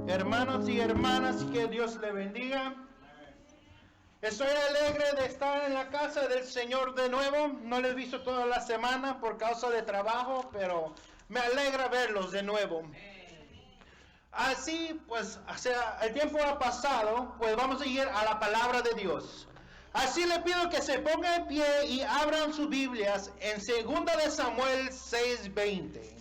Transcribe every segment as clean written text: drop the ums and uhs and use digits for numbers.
Hermanos y hermanas, que Dios le bendiga. Estoy alegre de estar en la casa del Señor de nuevo. No les he visto toda la semana por causa de trabajo, pero me alegra verlos de nuevo. Así pues, el tiempo ha pasado, pues vamos a ir a la palabra de Dios. Así le pido que se pongan en pie y abran sus Biblias en 2 de Samuel 6:20.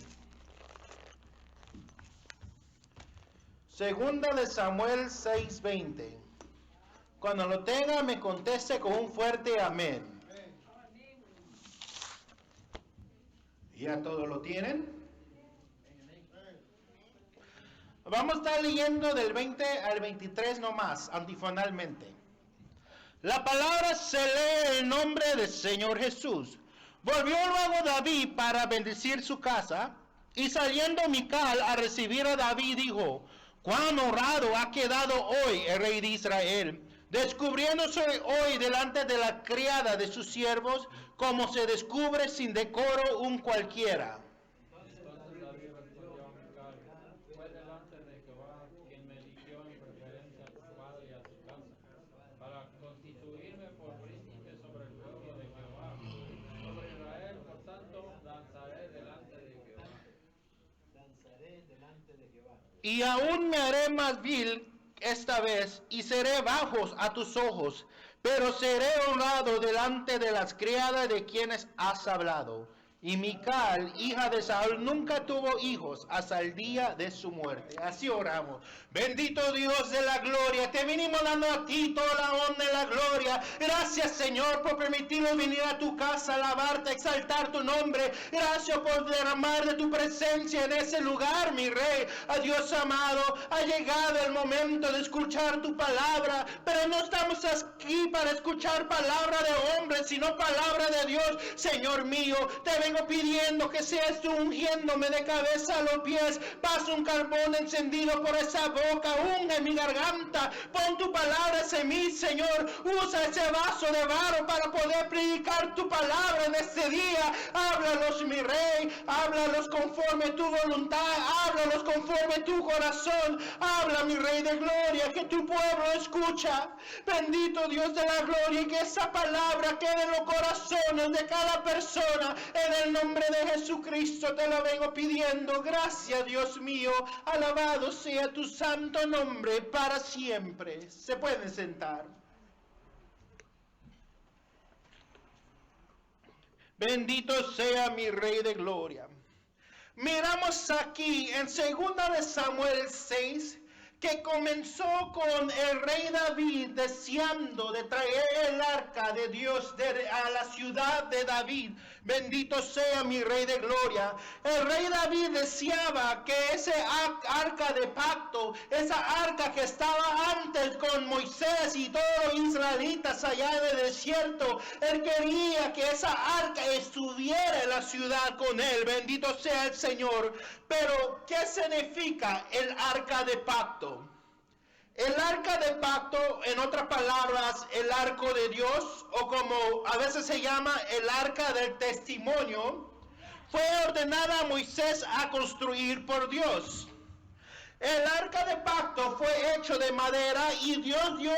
Segunda de Samuel 6:20. Cuando lo tenga, me conteste con un fuerte amén. ¿Ya todos lo tienen? Vamos a estar leyendo del 20 al 23 nomás, antifonalmente. La palabra se lee en nombre del Señor Jesús. Volvió luego David para bendecir su casa, y saliendo Mical a recibir a David dijo: cuán honrado ha quedado hoy el rey de Israel, descubriéndose hoy delante de la criada de sus siervos, como se descubre sin decoro un cualquiera. Entonces David respondió a Mical: fue delante de Jehová quien me eligió en preferencia a tu padre y a tu casa, para constituirme por príncipe sobre el pueblo de Jehová, sobre Israel. Por tanto, danzaré delante de Jehová. Danzaré delante de Jehová. Y aún me haré más vil esta vez, y seré bajos a tus ojos, pero seré honrado delante de las criadas de quienes has hablado. Y Mical, hija de Saúl, nunca tuvo hijos hasta el día de su muerte. Así oramos. Bendito Dios de la gloria, te venimos dando a ti toda la honra y la gloria. Gracias, Señor, por permitirnos venir a tu casa, alabarte, exaltar tu nombre. Gracias por derramar de tu presencia en ese lugar, mi Rey. A Dios amado, ha llegado el momento de escuchar tu palabra, pero no estamos aquí para escuchar palabra de hombre, sino palabra de Dios. Señor mío, te vengo pidiendo que seas tú ungiéndome de cabeza a los pies. Pasa un carbón encendido por esa boca, unge mi garganta, pon tu palabra en mí, Señor. Usa ese vaso de barro para poder predicar tu palabra en este día. Háblalos, mi Rey, háblalos conforme tu voluntad, háblalos conforme tu corazón. Habla, mi Rey de gloria, que tu pueblo escucha. Bendito Dios de la gloria, y que esa palabra quede en los corazones de cada persona. En el nombre de Jesucristo te lo vengo pidiendo. Gracias, Dios mío. Alabado sea tu santo nombre para siempre. Se pueden sentar. Bendito sea mi Rey de gloria. Miramos aquí en 2 de Samuel 6 que comenzó con el rey David deseando de traer el arca de Dios a la ciudad de David. Bendito sea mi Rey de gloria. El rey David deseaba que ese arca de pacto, esa arca que estaba antes con Moisés y todos los israelitas allá en el desierto, él quería que esa arca estuviera en la ciudad con él. Bendito sea el Señor. Pero, ¿qué significa el arca de pacto? El arca de pacto, en otras palabras, el arco de Dios, o como a veces se llama el arca del testimonio, fue ordenada a Moisés a construir por Dios. El arca de pacto fue hecho de madera y Dios dio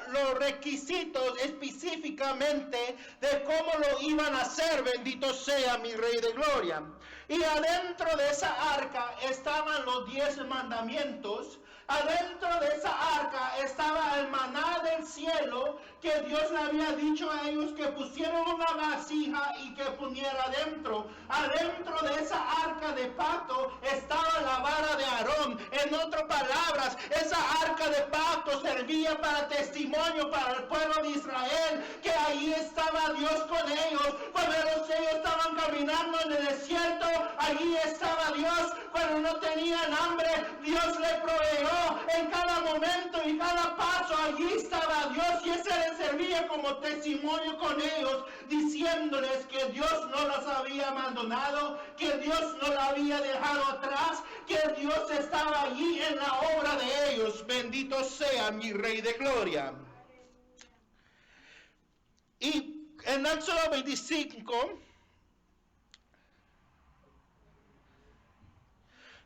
los requisitos específicamente de cómo lo iban a hacer. Bendito sea mi Rey de gloria. Y adentro de esa arca estaban los 10 mandamientos. Adentro de esa arca estaba el maná del cielo, que Dios le había dicho a ellos que pusieran una vasija y que poniera adentro. Adentro de esa arca de pacto estaba la vara de Aarón. En otras palabras, esa arca de pacto servía para testimonio para el pueblo de Israel, que ahí estaba Dios con ellos. Cuando ellos estaban caminando en el desierto, allí estaba Dios. Cuando no tenían hambre, Dios le proveyó. En cada momento y cada paso, allí estaba Dios, y ese les servía como testimonio con ellos, diciéndoles que Dios no los había abandonado, que Dios no los había dejado atrás, que Dios estaba allí en la obra de ellos. Bendito sea mi Rey de gloria. Y en Éxodo 25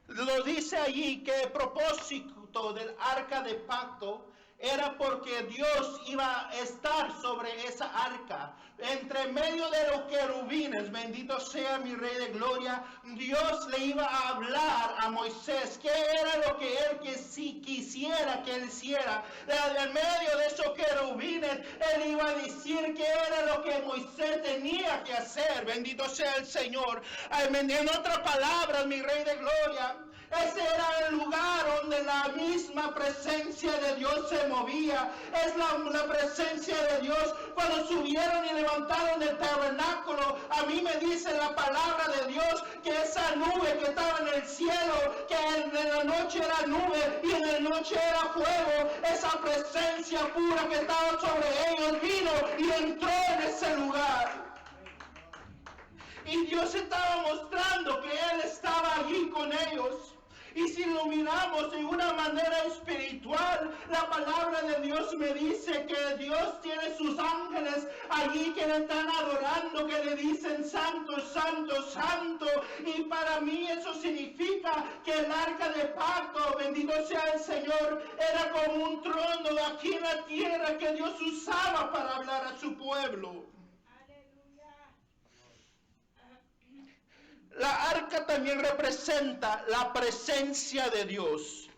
lo dice dice allí que el propósito del arca de pacto era porque Dios iba a estar sobre esa arca. Entre medio de los querubines, bendito sea mi Rey de Gloria, Dios le iba a hablar a Moisés qué era lo que él quisiera que él hiciera. En medio de esos querubines, él iba a decir qué era lo que Moisés tenía que hacer. Bendito sea el Señor. En otras palabras, mi Rey de Gloria, ese era el lugar donde la misma presencia de Dios se movía. Es la presencia de Dios. Cuando subieron y levantaron el tabernáculo, a mí me dice la palabra de Dios que esa nube que estaba en el cielo, que en la noche era nube y en la noche era fuego, esa presencia pura que estaba sobre ellos vino y entró en ese lugar. Y Dios estaba mostrando que Él estaba allí con ellos. Y si lo miramos de una manera espiritual, la palabra de Dios me dice que Dios tiene sus ángeles allí que le están adorando, que le dicen santo, santo, santo. Y para mí eso significa que el arca de pacto, bendito sea el Señor, era como un trono aquí en la tierra que Dios usaba para hablar a su pueblo. La arca también representa la presencia de Dios.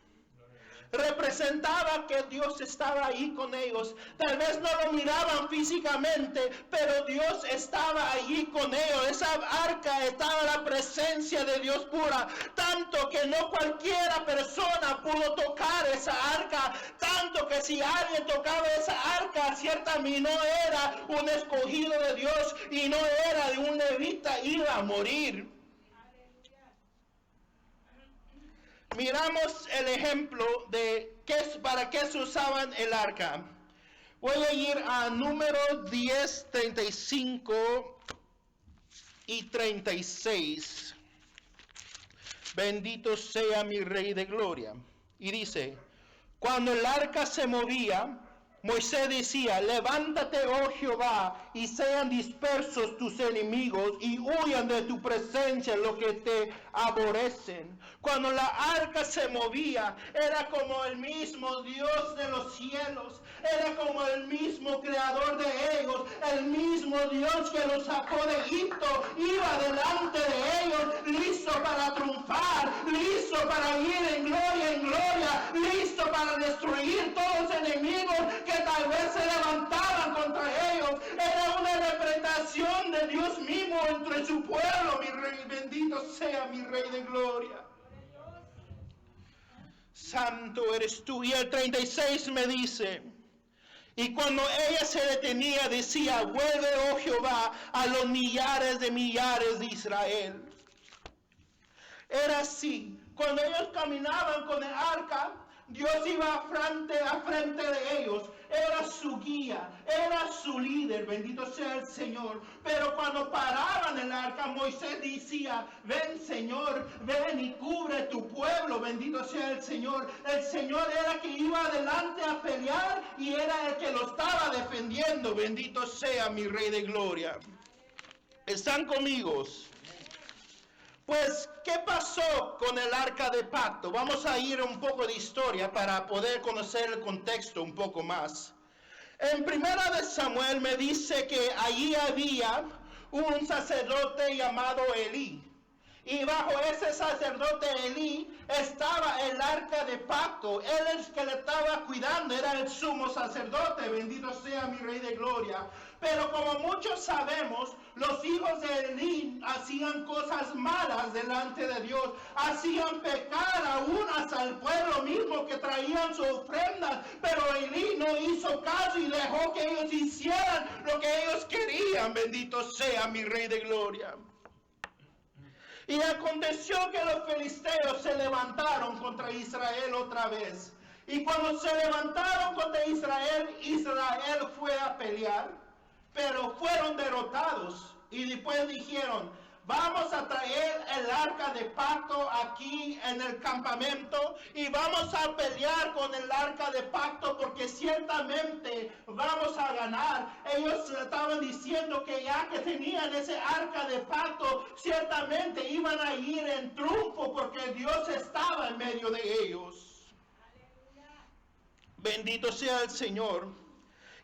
Representaba que Dios estaba ahí con ellos. Tal vez no lo miraban físicamente, pero Dios estaba allí con ellos. Esa arca estaba la presencia de Dios pura. Tanto que no cualquiera persona pudo tocar esa arca. Tanto que si alguien tocaba esa arca, ciertamente no era un escogido de Dios y no era de un levita, iba a morir. Miramos el ejemplo de para qué se usaban el arca. Voy a ir a número 10, 35 y 36. Bendito sea mi Rey de Gloria. Y dice, cuando el arca se movía, Moisés decía, levántate, oh Jehová, y sean dispersos tus enemigos, y huyan de tu presencia los que te aborrecen. Cuando la arca se movía, era como el mismo Dios de los cielos, era como el mismo creador de ellos, el mismo Dios que los sacó de Egipto, iba delante de ellos, listo para triunfar, listo para ir en gloria, listo para destruir todos los enemigos que tal vez se levantaban contra ellos. Era una representación de Dios mismo entre su pueblo, mi Rey, bendito sea mi Rey de Gloria. Santo eres tú. Y el 36 me dice, y cuando ella se detenía decía, vuelve, oh Jehová, a los millares de Israel. Era así, cuando ellos caminaban con el arca, Dios iba a frente de ellos, era su guía, era su líder, bendito sea el Señor. Pero cuando paraban el arca, Moisés decía, ven Señor, ven y cubre tu pueblo, bendito sea el Señor. El Señor era el que iba adelante a pelear y era el que lo estaba defendiendo, bendito sea mi Rey de Gloria. ¿Están conmigo? Pues, ¿qué pasó con el arca de pacto? Vamos a ir un poco de historia para poder conocer el contexto un poco más. En Primera de Samuel me dice que allí había un sacerdote llamado Elí. Y bajo ese sacerdote Elí estaba el arca de pacto. Él es el que le estaba cuidando, era el sumo sacerdote, bendito sea mi Rey de Gloria. Pero como muchos sabemos, los hijos de Elí hacían cosas malas delante de Dios, hacían pecar aún hasta el pueblo mismo que traían sus ofrendas, pero Elí no hizo caso y dejó que ellos hicieran lo que ellos querían, bendito sea mi Rey de Gloria. Y aconteció que los filisteos se levantaron contra Israel otra vez. Y cuando se levantaron contra Israel, Israel fue a pelear, pero fueron derrotados. Y después dijeron, vamos a traer el arca de pacto aquí en el campamento y vamos a pelear con el arca de pacto porque ciertamente vamos a ganar. Ellos estaban diciendo que ya que tenían ese arca de pacto, ciertamente iban a ir en triunfo porque Dios estaba en medio de ellos. Bendito sea el Señor.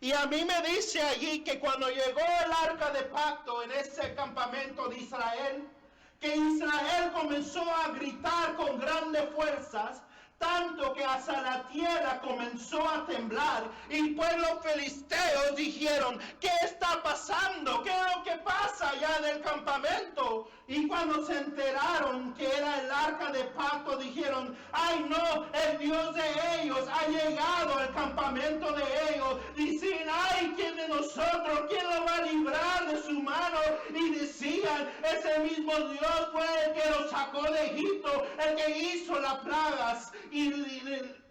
Y a mí me dice allí que cuando llegó el arca de pacto en ese campamento de Israel, que Israel comenzó a gritar con grandes fuerzas, tanto que hasta la tierra comenzó a temblar. Y pues los filisteos dijeron, ¿qué está pasando? ¿Qué es lo que pasa allá en el campamento? Y cuando se enteraron que era el arca de pacto, dijeron, ay no, el Dios de ellos ha llegado al campamento de ellos. Dicen, ay, ¿quién de nosotros? ¿Quién lo va a librar de su mano? Y decían, ese mismo Dios fue el que los sacó de Egipto, el que hizo las plagas y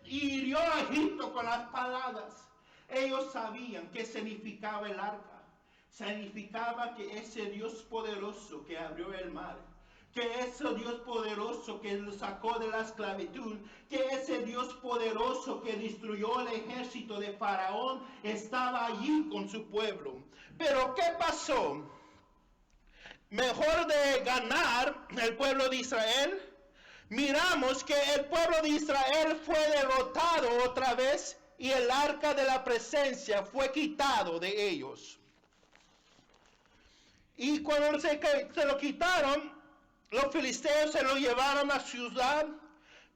hirió a Egipto con las palabras. Ellos sabían qué significaba el arca. Significaba que ese Dios poderoso que abrió el mar, que ese Dios poderoso que lo sacó de la esclavitud, que ese Dios poderoso que destruyó el ejército de Faraón estaba allí con su pueblo. Pero ¿qué pasó? Mejor de ganar el pueblo de Israel, miramos que el pueblo de Israel fue derrotado otra vez y el arca de la presencia fue quitado de ellos. Y cuando se lo quitaron, los filisteos se lo llevaron a ciudad,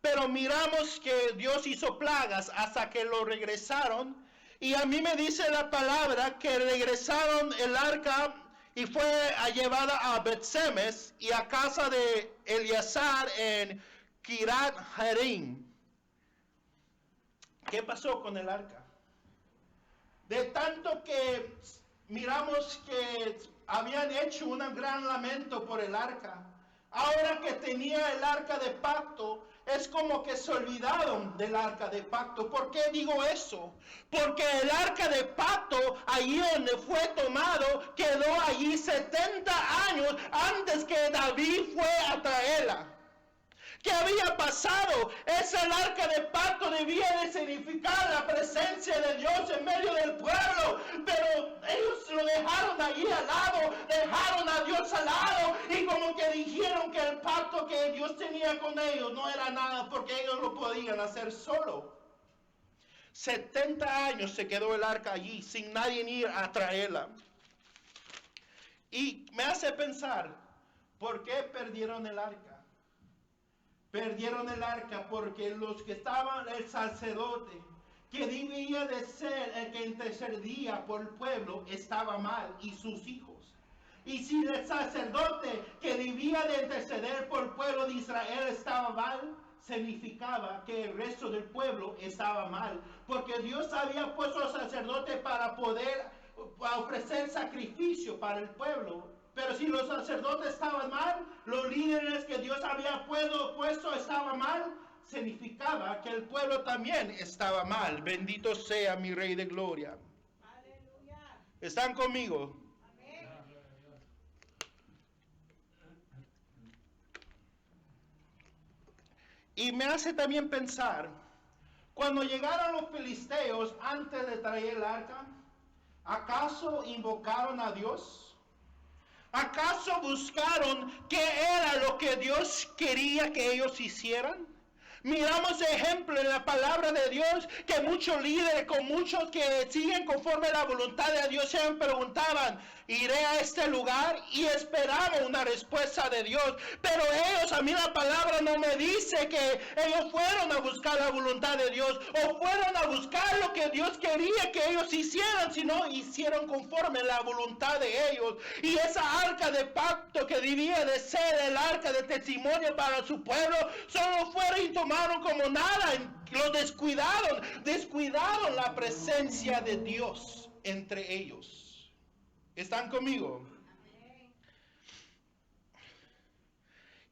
pero miramos que Dios hizo plagas hasta que lo regresaron. Y a mí me dice la palabra que regresaron el arca y fue llevada a Bet-Semes y a casa de Eleazar en Kirat Jearim. ¿Qué pasó con el arca? De tanto que miramos que habían hecho un gran lamento por el arca. Ahora que tenía el arca de pacto, es como que se olvidaron del arca de pacto. ¿Por qué digo eso? Porque el arca de pacto, allí donde fue tomado, quedó allí 70 años antes que David fue a traerla. ¿Qué había pasado? Ese arca de pacto debía de significar la presencia de Dios en medio del pueblo, pero ellos lo dejaron allí al lado, dejaron a Dios al lado y como que dijeron que el pacto que Dios tenía con ellos no era nada porque ellos lo podían hacer solo. 70 años se quedó el arca allí sin nadie ir a traerla. Y me hace pensar, ¿por qué perdieron el arca? Perdieron el arca porque los que estaban, el sacerdote, que debía de ser el que intercedía por el pueblo, estaba mal, y sus hijos. Y si el sacerdote que debía de interceder por el pueblo de Israel estaba mal, significaba que el resto del pueblo estaba mal. Porque Dios había puesto al sacerdote para poder ofrecer sacrificio para el pueblo. Pero si los sacerdotes estaban mal, los líderes que Dios había puesto estaban mal, significaba que el pueblo también estaba mal. Bendito sea mi Rey de Gloria. Aleluya. ¿Están conmigo? Amén. Y me hace también pensar, cuando llegaron los filisteos antes de traer el arca, ¿acaso invocaron a Dios? ¿Acaso buscaron qué era lo que Dios quería que ellos hicieran? Miramos ejemplo en la palabra de Dios que muchos líderes, con muchos que siguen conforme a la voluntad de Dios, se preguntaban, iré a este lugar, y esperaban una respuesta de Dios. Pero ellos, a mí la palabra no me dice que ellos fueron a buscar la voluntad de Dios o fueron a buscar lo que Dios quería que ellos hicieran, sino hicieron conforme a la voluntad de ellos. Y esa arca de pacto que debía de ser el arca de testimonio para su pueblo, solo fueron y tomaron como nada, lo descuidaron la presencia de Dios entre ellos. ¿Están conmigo?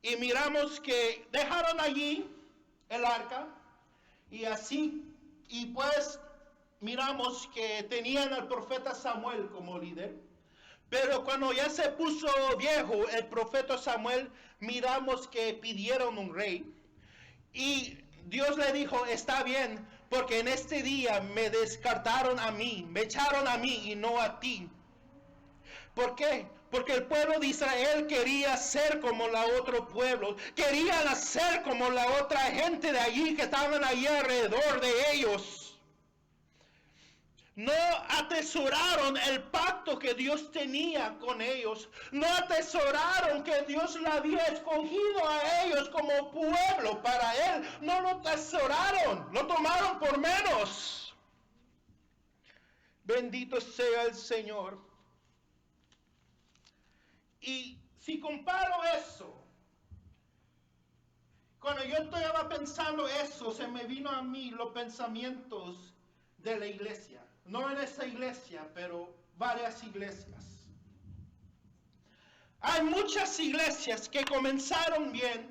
Y miramos que dejaron allí el arca y así, y pues miramos que tenían al profeta Samuel como líder, Pero cuando ya se puso viejo el profeta Samuel, miramos que pidieron un rey. Y Dios le dijo, está bien, porque en este día me descartaron a mí, me echaron a mí y no a ti. ¿Por qué? Porque el pueblo de Israel quería ser como la otro pueblo, querían ser como la otra gente de allí que estaban allí alrededor de ellos. No atesoraron el pacto que Dios tenía con ellos. No atesoraron que Dios la había escogido a ellos como pueblo para Él. No lo atesoraron, lo tomaron por menos. Bendito sea el Señor. Y si comparo eso, cuando yo estaba pensando eso, se me vino a mí los pensamientos de la iglesia. No en esta iglesia, pero varias iglesias. Hay muchas iglesias que comenzaron bien,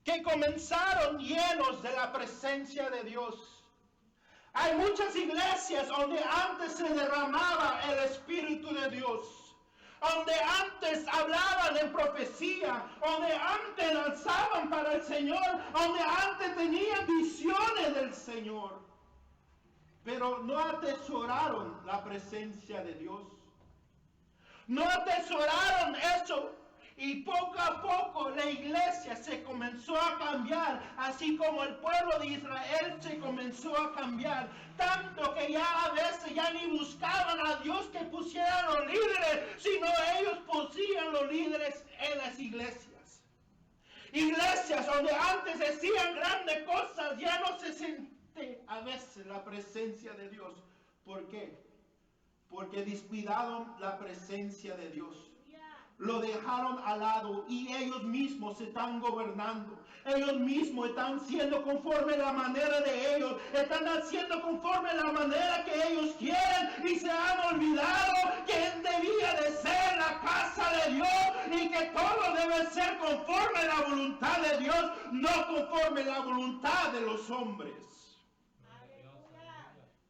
que comenzaron llenos de la presencia de Dios. Hay muchas iglesias donde antes se derramaba el Espíritu de Dios, donde antes hablaban en profecía, donde antes lanzaban para el Señor, donde antes tenían visiones del Señor. Pero no atesoraron la presencia de Dios. No atesoraron eso. Y poco a poco la iglesia se comenzó a cambiar, así como el pueblo de Israel se comenzó a cambiar. Tanto que ya a veces ya ni buscaban a Dios que pusieran los líderes, sino ellos pusieron los líderes en las iglesias. Iglesias donde antes hacían grandes cosas, ya no se sentían a veces la presencia de Dios. ¿Por qué? Porque descuidaron la presencia de Dios. Lo dejaron al lado y ellos mismos se están gobernando. Ellos mismos están siendo conforme a la manera de ellos. Están haciendo conforme a la manera que ellos quieren y se han olvidado que debía de ser la casa de Dios y que todo debe ser conforme a la voluntad de Dios, no conforme a la voluntad de los hombres.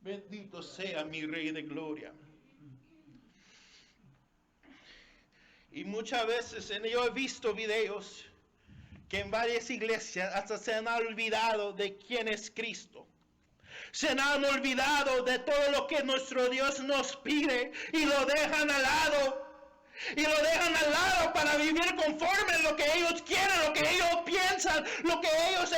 Bendito sea mi Rey de Gloria. Y muchas veces yo he visto videos que en varias iglesias hasta se han olvidado de quién es Cristo. Se han olvidado de todo lo que nuestro Dios nos pide y lo dejan al lado. Y lo dejan al lado para vivir conforme a lo que ellos quieren, lo que ellos piensan, lo que ellos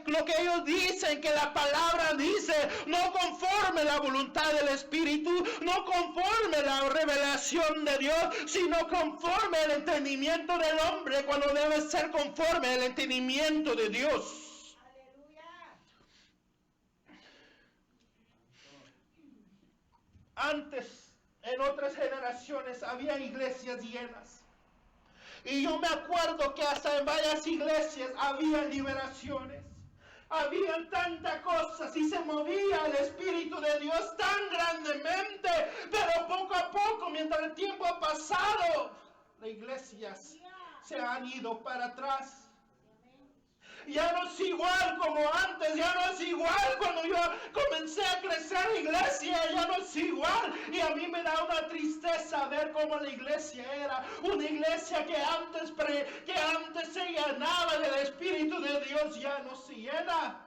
lo que ellos dicen, que la palabra dice, no conforme a la voluntad del Espíritu, no conforme a la revelación de Dios, sino conforme al entendimiento del hombre, cuando debe ser conforme al entendimiento de Dios. Antes, en otras generaciones había iglesias llenas. Y yo me acuerdo que hasta en varias iglesias había liberaciones. Habían tantas cosas y se movía el Espíritu de Dios tan grandemente. Pero poco a poco, mientras el tiempo ha pasado, las iglesias se han ido para atrás. Ya no es igual como antes, ya no es igual cuando yo comencé a crecer en la iglesia, ya no es igual. Y a mí me da una tristeza ver cómo la iglesia era. Una iglesia que antes se llenaba del Espíritu de Dios, ya no se llena.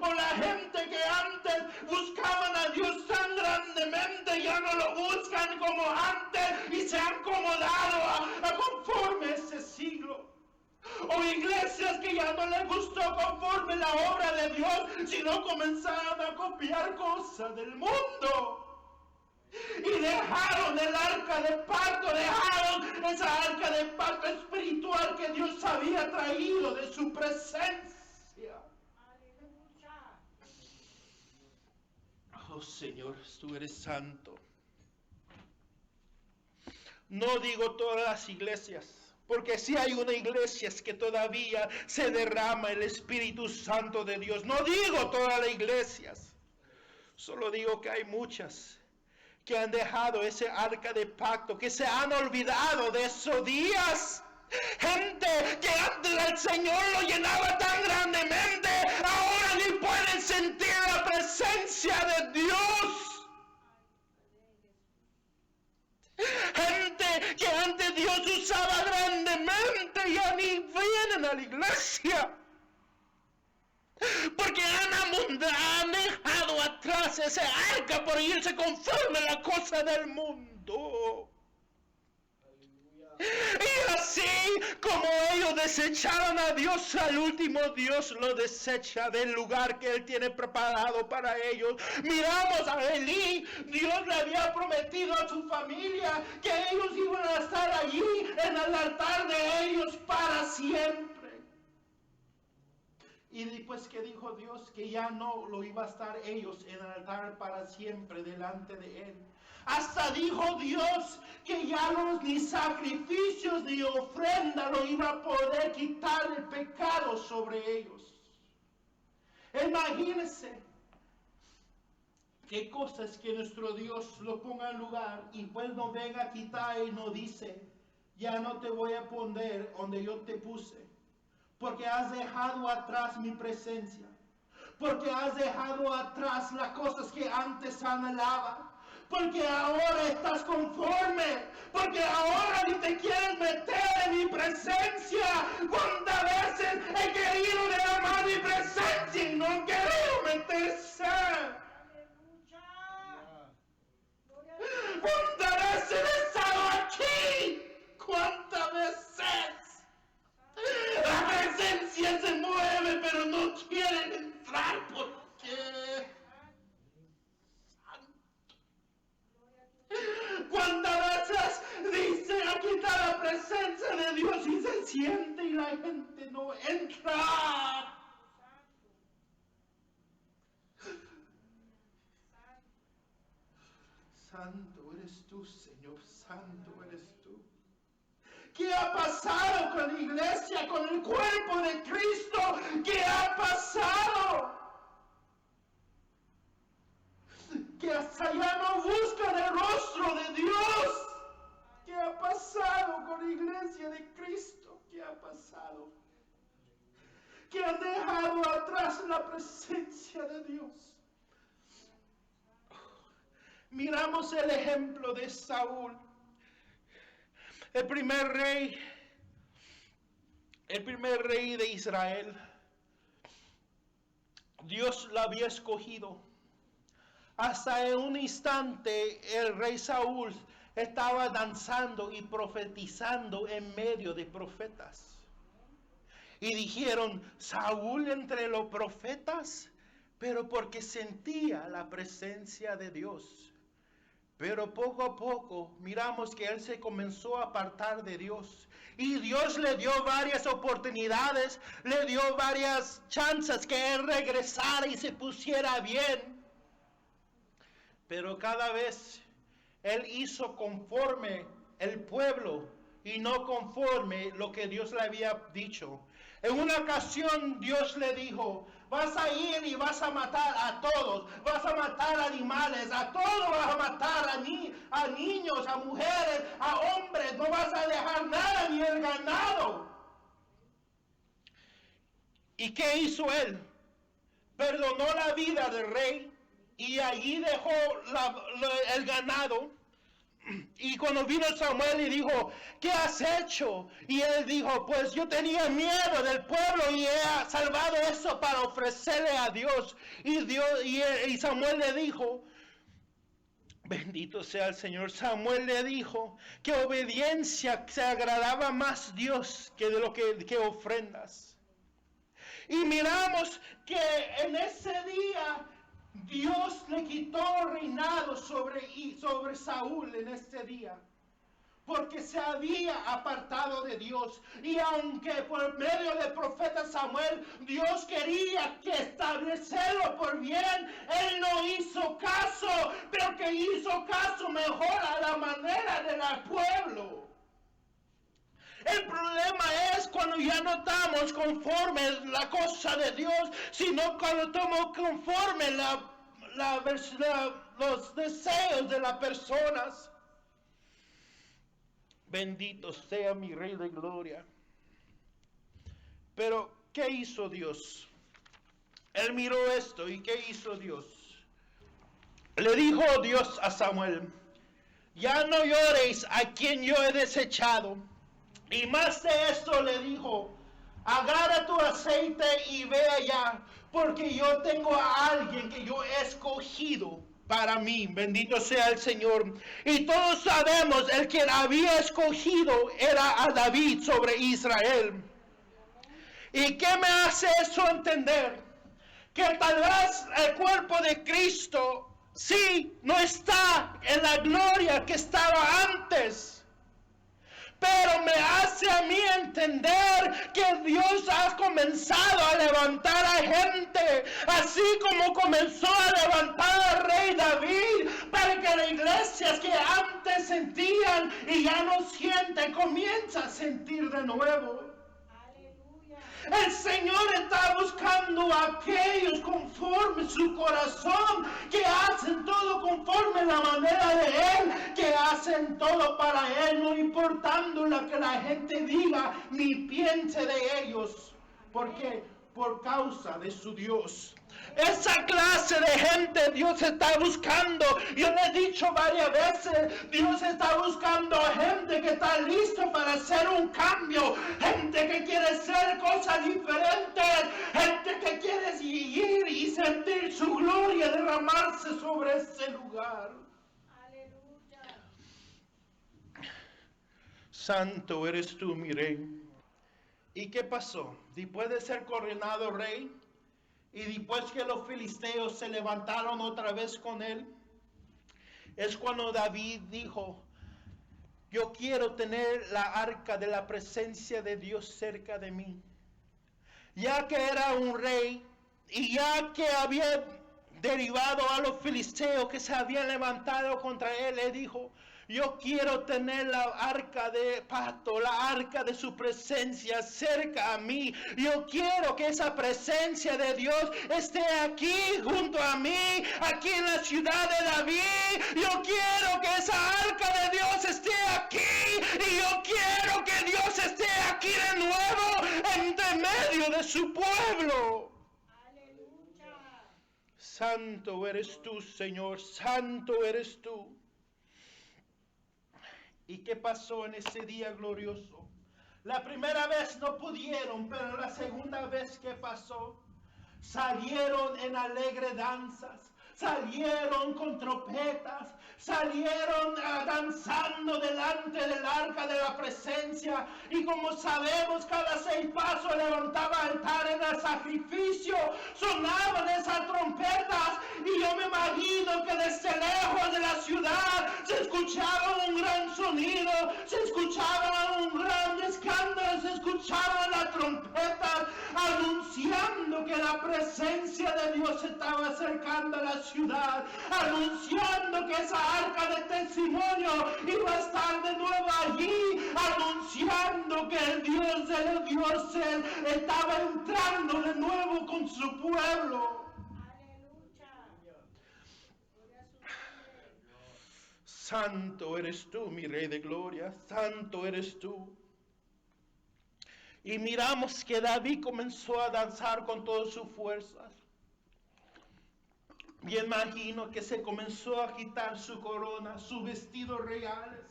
O la gente que antes buscaban a Dios tan grandemente, ya no lo buscan como antes y se han acomodado a conforme a ese siglo. O iglesias que ya no les gustó conforme la obra de Dios, sino comenzaron a copiar cosas del mundo. Y dejaron el arca de pacto, dejaron esa arca de pacto espiritual que Dios había traído de su presencia. Oh Señor, tú eres santo. No digo todas las iglesias, porque sí hay una iglesia que todavía se derrama el Espíritu Santo de Dios. No digo todas las iglesias, solo digo que hay muchas que han dejado ese arca de pacto, que se han olvidado de esos días. Gente que antes el Señor lo llenaba tan grandemente, ahora ni pueden sentir la presencia presencia de Dios. Gente que antes Dios usaba grandemente ya ni vienen a la iglesia. Porque han dejado atrás ese arca por irse conforme a la cosa del mundo. Y así como ellos desecharon a Dios, al último Dios lo desecha del lugar que Él tiene preparado para ellos. Miramos a Elí, Dios le había prometido a su familia que ellos iban a estar allí en el altar de ellos para siempre. Y después que dijo Dios que ya no lo iba a estar ellos en el altar para siempre delante de Él. Hasta dijo Dios que ya ni sacrificios ni ofrenda lo iba a poder quitar el pecado sobre ellos. Imagínense qué cosas que nuestro Dios lo ponga en lugar y pues no venga a quitar y no dice, ya no te voy a poner donde yo te puse. Porque has dejado atrás mi presencia. Porque has dejado atrás las cosas que antes anhelaba. Porque ahora estás conforme. Porque ahora ni te quieres meter en mi presencia. ¿Cuántas veces he querido derramar mi presencia y no he querido meterse? ¿Cuántas veces he estado aquí? ¿Cuántas veces? La presencia se mueve, pero no quieren entrar porque... ¿Cuántas veces dice aquí está la presencia de Dios y se siente y la gente no entra? Santo eres tú, Señor, santo eres tú. ¿Qué ha pasado con la iglesia, con el cuerpo de Cristo? ¿Qué ha pasado? Que hasta ya no buscan el rostro de Dios. ¿Qué ha pasado con la iglesia de Cristo? ¿Qué ha pasado? Que han dejado atrás la presencia de Dios. Miramos el ejemplo de Saúl. El primer rey de Israel, Dios lo había escogido. Hasta en un instante el rey Saúl estaba danzando y profetizando en medio de profetas. Y dijeron, Saúl entre los profetas, pero porque sentía la presencia de Dios. Pero poco a poco miramos que él se comenzó a apartar de Dios. Y Dios le dio varias oportunidades, le dio varias chances que él regresara y se pusiera bien. Pero cada vez él hizo conforme el pueblo y no conforme lo que Dios le había dicho. En una ocasión Dios le dijo, vas a ir y vas a matar a todos, vas a matar animales, a todos vas a matar, a niños, a mujeres, a hombres, no vas a dejar nada ni el ganado. ¿Y qué hizo él? Perdonó la vida del rey y allí dejó el ganado. Y cuando vino Samuel y dijo, ¿qué has hecho? Y él dijo, pues yo tenía miedo del pueblo y he salvado eso para ofrecerle a Dios. Y Samuel le dijo, bendito sea el Señor. Samuel le dijo que obediencia se agradaba más Dios que de lo que ofrendas. Y miramos que en ese día Dios le quitó reinado sobre Saúl en este día, porque se había apartado de Dios. Y aunque por medio del profeta Samuel Dios quería que establecerlo por bien, él no hizo caso, pero que hizo caso mejor a la manera del pueblo. El problema es cuando ya no estamos conforme la cosa de Dios, sino cuando estamos conforme los deseos de las personas. Bendito sea mi Rey de Gloria. Pero, ¿qué hizo Dios? Él miró esto y ¿qué hizo Dios? le dijo Dios a Samuel, ya no llores a quien yo he desechado. Y más de esto le dijo, agarra tu aceite y ve allá, porque yo tengo a alguien que yo he escogido para mí. Bendito sea el Señor. Y todos sabemos, el que había escogido era a David sobre Israel. ¿Y qué me hace eso entender? Que tal vez el cuerpo de Cristo sí no está en la gloria que estaba antes, pero me hace a mí entender que Dios ha comenzado a levantar a gente, así como comenzó a levantar al rey David, para que las iglesias que antes sentían y ya no sienten, comienzan a sentir de nuevo. El Señor está buscando a aquellos conforme su corazón, que hacen todo conforme la manera de Él, que hacen todo para Él, no importando lo que la gente diga ni piense de ellos. ¿Por qué? Por causa de su Dios. Esa clase de gente Dios está buscando. Yo le he dicho varias veces, Dios está buscando gente que está listo para hacer un cambio, gente que quiere hacer cosas diferentes, gente que quiere ir y sentir su gloria derramarse sobre ese lugar. Aleluya. Santo eres tú, mi rey. ¿Y qué pasó? Después de ser coronado rey, y después que los filisteos se levantaron otra vez con él, es cuando David dijo, yo quiero tener la arca de la presencia de Dios cerca de mí. Ya que era un rey y ya que había derribado a los filisteos que se habían levantado contra él, le dijo, yo quiero tener la arca de pacto, la arca de su presencia cerca a mí. Yo quiero que esa presencia de Dios esté aquí junto a mí, aquí en la ciudad de David. Yo quiero que esa arca de Dios esté aquí. Y yo quiero que Dios esté aquí de nuevo en medio de su pueblo. Aleluya. Santo eres tú, Señor, santo eres tú. ¿Y qué pasó en ese día glorioso? La primera vez no pudieron, pero la segunda vez que pasó, salieron en alegre danzas, salieron con trompetas, salieron danzando delante del arca de la presencia. Y como sabemos, cada 6 pasos levantaba altar en el sacrificio, sonaban esas trompetas. Y yo me imagino que desde lejos de la ciudad se escuchaba un gran sonido, se escuchaba un gran escándalo, se escuchaban las trompetas anunciando que la presencia de Dios se estaba acercando a la ciudad, anunciando que esa arca de testimonio iba a estar de nuevo allí, anunciando que el Dios de los dioses estaba entrando de nuevo con su pueblo. Santo eres tú, mi Rey de Gloria, santo eres tú. Y miramos que David comenzó a danzar con todas sus fuerzas. Me imagino que se comenzó a quitar su corona, sus vestidos reales,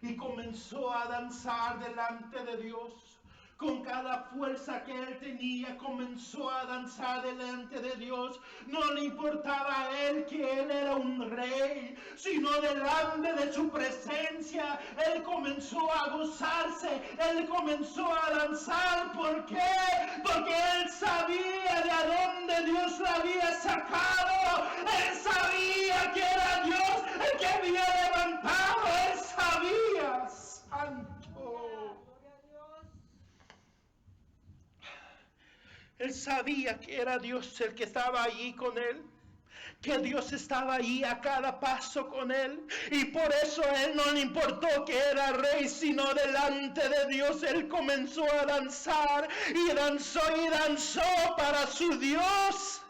y comenzó a danzar delante de Dios. Con cada fuerza que él tenía, comenzó a danzar delante de Dios. No le importaba a él que él era un rey, sino delante de su presencia. Él comenzó a gozarse, él comenzó a danzar. ¿Por qué? Porque él sabía de dónde Dios lo había sacado. Él sabía que era Dios el que había levantado. Él sabía, santo. Él sabía que era Dios el que estaba allí con él, que Dios estaba allí a cada paso con él, y por eso a él no le importó que era rey, sino delante de Dios él comenzó a danzar y danzó para su Dios.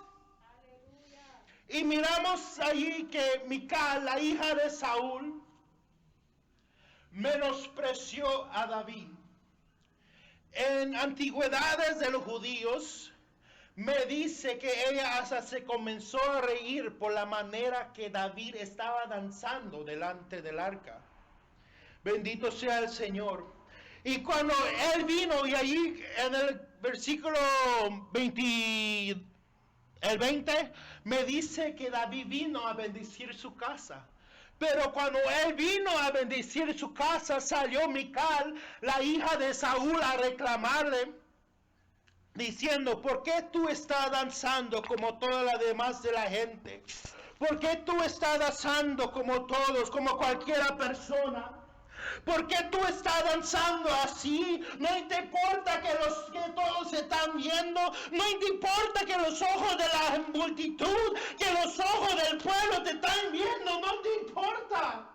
Aleluya. Y miramos allí que Mical, la hija de Saúl, menospreció a David. En antigüedades de los judíos, me dice que ella hasta se comenzó a reír por la manera que David estaba danzando delante del arca. Bendito sea el Señor. Y cuando él vino, y allí en el versículo 20, me dice que David vino a bendecir su casa. Pero cuando él vino a bendecir su casa, salió Mical, la hija de Saúl, a reclamarle, diciendo: ¿por qué tú estás danzando como toda la demás de la gente? ¿Por qué tú estás danzando como todos, como cualquiera persona? ¿Por qué tú estás danzando así? No te importa que todos se están viendo. No te importa que los ojos de la multitud, que los ojos del pueblo te están viendo. No te importa.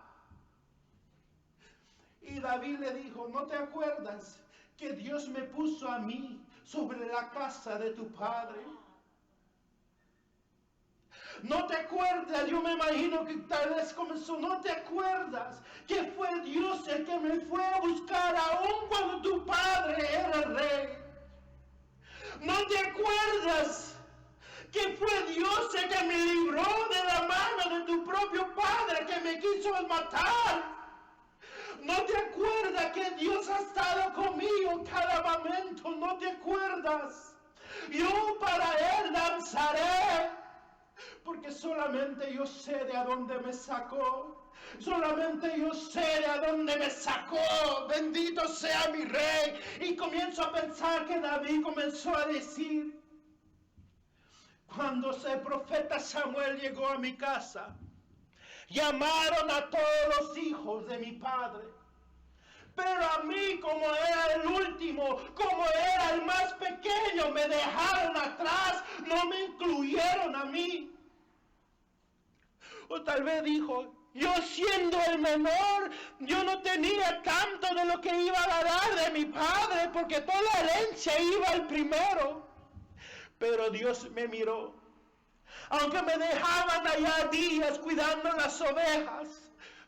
Y David le dijo: ¿no te acuerdas que Dios me puso a mí sobre la casa de tu padre? ¿No te acuerdas? Yo me imagino que tal vez comenzó. ¿No te acuerdas que fue Dios el que me fue a buscar aún cuando tu padre era rey? ¿No te acuerdas que fue Dios el que me libró de la mano de tu propio padre que me quiso matar? ¿No te acuerdas que Dios ha estado conmigo cada momento? ¿No te acuerdas? Yo para Él danzaré, porque solamente yo sé de a dónde me sacó. Solamente yo sé de a dónde me sacó. Bendito sea mi rey. Y comienzo a pensar que David comenzó a decir: cuando el profeta Samuel llegó a mi casa, llamaron a todos los hijos de mi padre. Pero a mí, como era el último, como era el más pequeño, me dejaron atrás, no me incluyeron a mí. O tal vez dijo: yo siendo el menor, yo no tenía tanto de lo que iba a ganar de mi padre, porque toda la herencia iba al primero. Pero Dios me miró. Aunque me dejaban allá días cuidando las ovejas,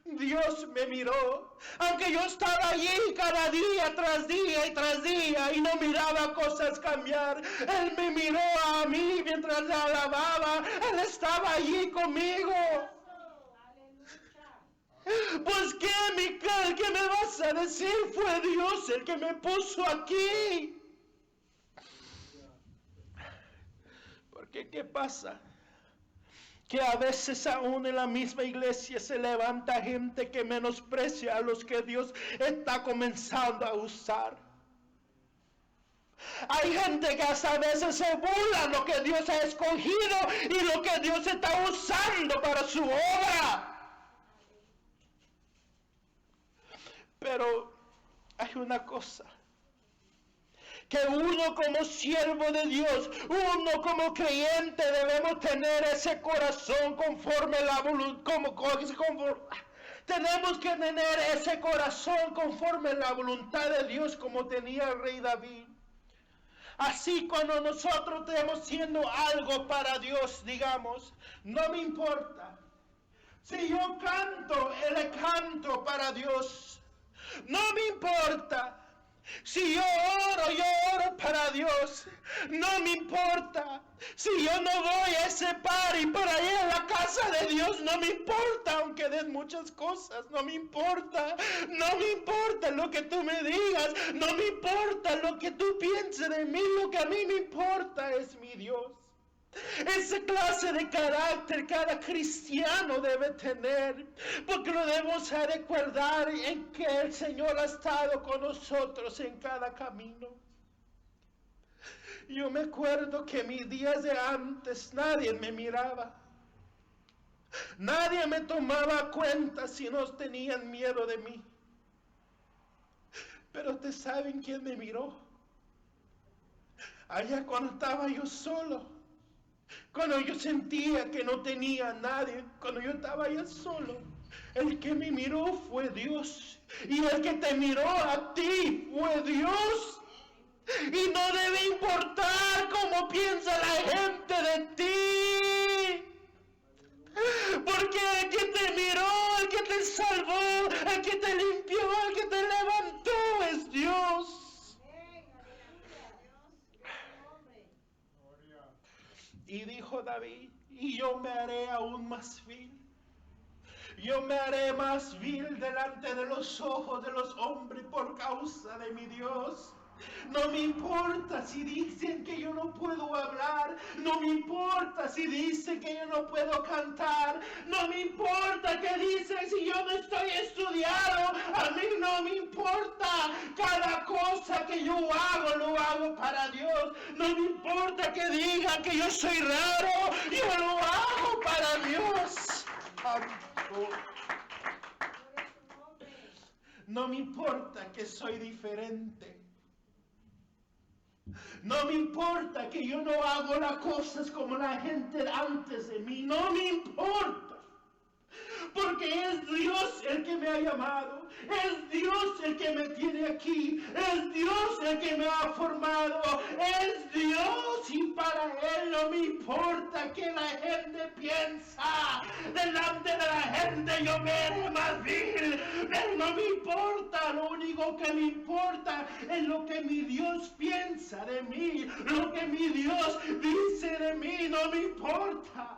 Dios me miró. Aunque yo estaba allí cada día tras día y tras día y no miraba cosas cambiar, Él me miró a mí mientras le alababa. Él estaba allí conmigo. Pues qué, Mical, ¿qué me vas a decir? Fue Dios el que me puso aquí. Porque ¿qué pasa? Que a veces aún en la misma iglesia se levanta gente que menosprecia a los que Dios está comenzando a usar. Hay gente que hasta a veces se burla de lo que Dios ha escogido y lo que Dios está usando para su obra. Pero hay una cosa, que uno como siervo de Dios, uno como creyente, debemos tener ese corazón conforme la voluntad, tenemos que tener ese corazón conforme la voluntad de Dios, como tenía el rey David. Así cuando nosotros estemos haciendo algo para Dios, digamos: no me importa si yo canto el canto para Dios. No me importa si yo oro para Dios. No me importa si yo no voy a ese party para ir a la casa de Dios. No me importa, aunque den muchas cosas. No me importa. No me importa lo que tú me digas. No me importa lo que tú pienses de mí. Lo que a mí me importa es mi Dios. Esa clase de carácter cada cristiano debe tener, porque lo debemos recordar en que el Señor ha estado con nosotros en cada camino. Yo me acuerdo que mis días de antes nadie me miraba, nadie me tomaba cuenta si no tenían miedo de mí. Pero ustedes saben quién me miró allá cuando estaba yo solo. Cuando yo sentía que no tenía a nadie, cuando yo estaba allá solo, el que me miró fue Dios. Y el que te miró a ti fue Dios. Y no debe importar cómo piensa la gente de ti. Porque el que te miró, el que te salvó, el que te limpió, el que te levantó es Dios. Y dijo David, y yo me haré aún más vil. Yo me haré más vil delante de los ojos de los hombres por causa de mi Dios. No me importa si dicen que yo no puedo hablar. No me importa si dicen que yo no puedo cantar. No me importa que dicen si yo no estoy estudiado. A mí no me importa. Cada cosa que yo hago, lo hago para Dios. No me importa que digan que yo soy raro. Yo lo hago para Dios. No me importa que soy diferente. No me importa que yo no hago las cosas como la gente antes de mí. No me importa. Porque es Dios el que me ha llamado. Es Dios el que me tiene aquí. Es Dios el que me ha formado. Es Dios, y para Él no me importa que la gente piensa. Delante de la gente yo me haré más vil. Pero no me importa. Lo único que me importa es lo que mi Dios piensa de mí. Lo que mi Dios dice de mí. No me importa.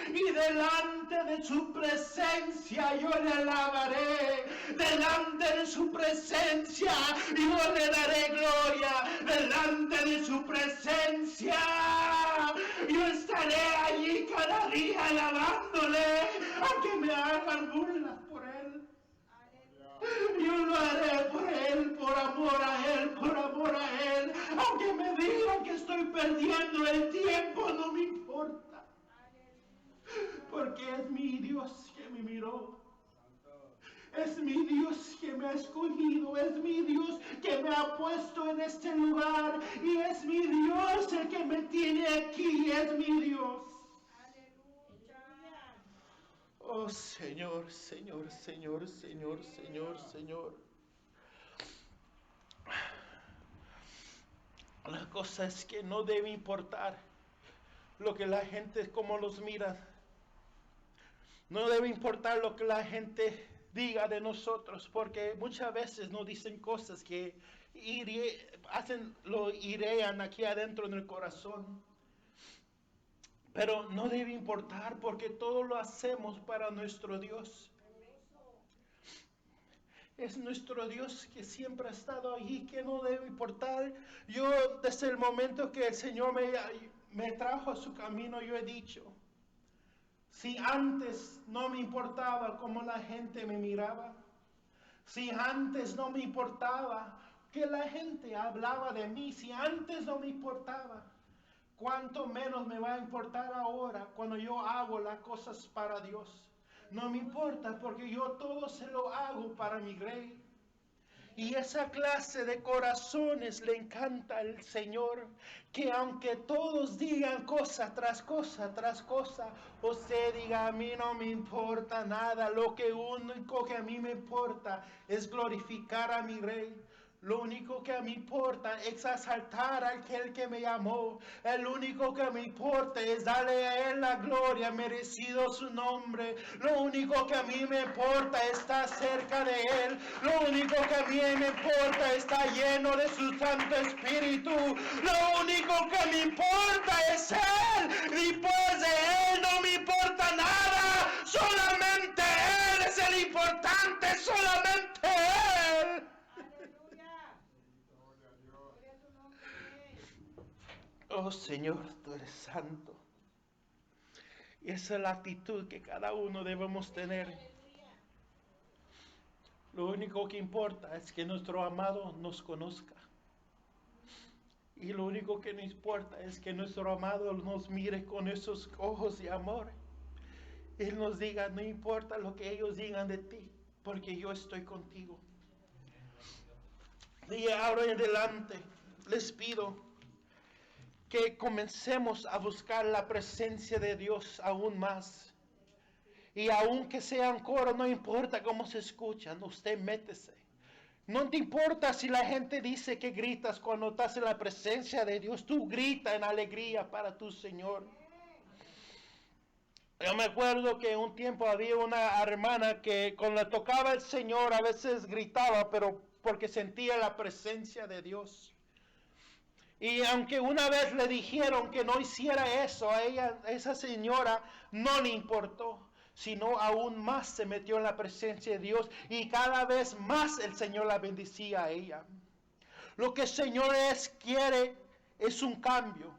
Y delante de su presencia yo le alabaré. Delante de su presencia yo le daré gloria. Delante de su presencia yo estaré allí cada día alabándole, aunque me hagan burlas por él. Yo lo haré por él, por amor a él, por amor a él. Aunque me digan que estoy perdiendo el tiempo, no me importa. Porque es mi Dios que me miró. Es mi Dios que me ha escogido. Es mi Dios que me ha puesto en este lugar. Y es mi Dios el que me tiene aquí. Es mi Dios. Oh Señor, Señor, Señor, Señor, Señor, Señor. La cosa es que no debe importar lo que la gente, como los mira. No debe importar lo que la gente diga de nosotros, porque muchas veces nos dicen cosas que lo irean aquí adentro en el corazón. Pero no debe importar, porque todo lo hacemos para nuestro Dios. Es nuestro Dios que siempre ha estado allí, que no debe importar. Yo, desde el momento que el Señor me trajo a su camino, yo he dicho, si antes no me importaba cómo la gente me miraba, si antes no me importaba que la gente hablaba de mí, si antes no me importaba, cuánto menos me va a importar ahora cuando yo hago las cosas para Dios. No me importa, porque yo todo se lo hago para mi Rey. Y esa clase de corazones le encanta al Señor, que aunque todos digan cosa tras cosa tras cosa, usted diga, a mí no me importa nada, lo único que a mí me importa es glorificar a mi Rey. Lo único que me importa es exaltar a aquel que me llamó. El único que me importa es darle a Él la gloria, merecido su nombre. Lo único que a mí me importa es estar cerca de Él. Lo único que a mí me importa es estar lleno de su Santo Espíritu. Lo único que me importa es Él. Después de Él no me importa nada. Solamente Él es el importante. Solamente Él. Oh Señor, tú eres santo. Y esa es la actitud que cada uno debemos tener. Lo único que importa es que nuestro amado nos conozca. Y lo único que nos importa es que nuestro amado nos mire con esos ojos de amor. Él nos diga, no importa lo que ellos digan de ti, porque yo estoy contigo. Y ahora en adelante les pido que comencemos a buscar la presencia de Dios aún más. Y aunque sean coros, no importa cómo se escuchan, usted métese. No te importa si la gente dice que gritas cuando estás en la presencia de Dios. Tú grita en alegría para tu Señor. Yo me acuerdo que un tiempo había una hermana que cuando tocaba el Señor a veces gritaba, pero porque sentía la presencia de Dios. Y aunque una vez le dijeron que no hiciera eso, a ella, esa señora no le importó, sino aún más se metió en la presencia de Dios y cada vez más el Señor la bendecía a ella. Lo que el Señor quiere es un cambio.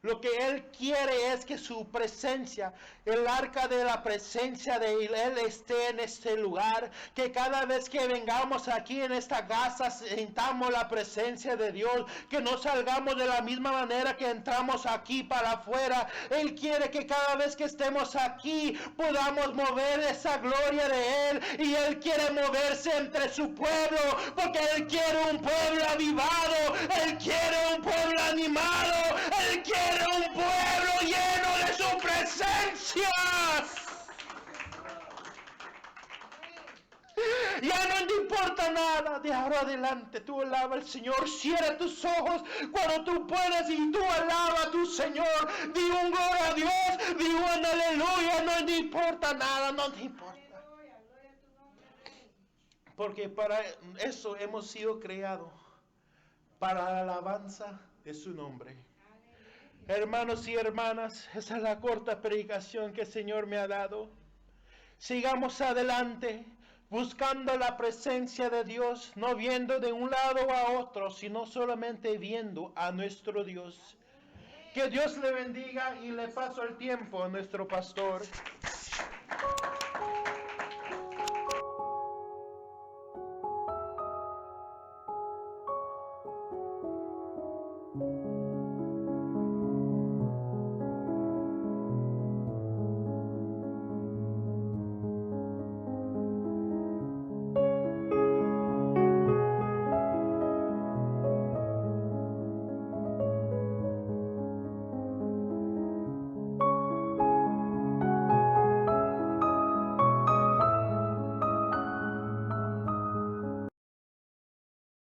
Lo que Él quiere es que su presencia, el arca de la presencia de Él esté en este lugar. Que cada vez que vengamos aquí en esta casa, sintamos la presencia de Dios. Que no salgamos de la misma manera que entramos aquí para afuera. Él quiere que cada vez que estemos aquí podamos mover esa gloria de Él. Y Él quiere moverse entre su pueblo. Porque Él quiere un pueblo avivado. Él quiere un pueblo animado. Él quiere un pueblo lleno de su presencia. Ya no te importa nada. De ahora adelante tú alaba al Señor. Cierra tus ojos cuando tú puedas y tú alaba a tu Señor. Di un gloria a Dios. Di un aleluya. No te importa nada. No te importa. Porque para eso hemos sido creados. Para la alabanza de su nombre. Hermanos y hermanas, esa es la corta predicación que el Señor me ha dado. Sigamos adelante, buscando la presencia de Dios, no viendo de un lado a otro, sino solamente viendo a nuestro Dios. Que Dios le bendiga y le paso el tiempo a nuestro pastor.